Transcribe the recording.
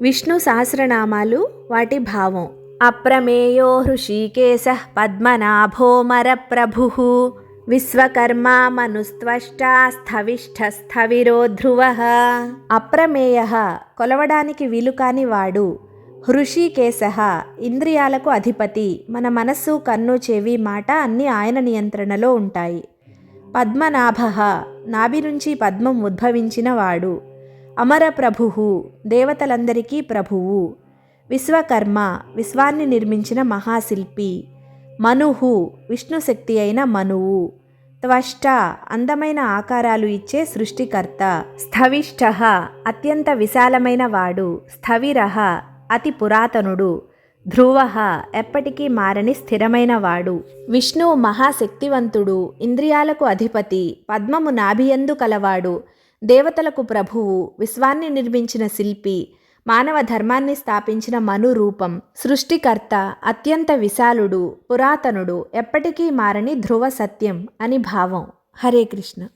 విష్ణు సహస్రనామాలు వాటి భావం. అప్రమేయో హృషీకేశః పద్మనాభోమర ప్రభుః విశ్వకర్మా మనుస్త్వష్టా స్థవిష్ఠస్థవిరో ధ్రువః. అప్రమేయః కొలవడానికి వీలుకాని వాడు, హృషీకేశః ఇంద్రియాలకు అధిపతి, మన మనస్సు కన్ను చెవి మాట అన్నీ ఆయన నియంత్రణలో ఉంటాయి. పద్మనాభః నాభి నుంచి పద్మం ఉద్భవించిన వాడు. అమర ప్రభుః దేవతలందరికీ ప్రభువు. విశ్వకర్మ విశ్వాన్ని నిర్మించిన మహాశిల్పి. మనుః విష్ణుశక్తి అయిన మనువు. త్వష్ట అందమైన ఆకారాలు ఇచ్చే సృష్టికర్త. స్థవిష్ఠః అత్యంత విశాలమైన వాడు. స్థవిరః అతి పురాతనుడు. ధ్రువః ఎప్పటికీ మారని స్థిరమైన వాడు. విష్ణువు మహాశక్తివంతుడు, ఇంద్రియాలకు అధిపతి, పద్మము నాభియందు కలవాడు, దేవతలకు ప్రభువు, విశ్వాన్ని నిర్మించిన శిల్పి, మానవ ధర్మాన్ని స్థాపించిన మను రూపం, సృష్టికర్త, అత్యంత విశాలుడు, పురాతనుడు, ఎప్పటికీ మారని ధ్రువ సత్యం అని భావం. హరే కృష్ణ.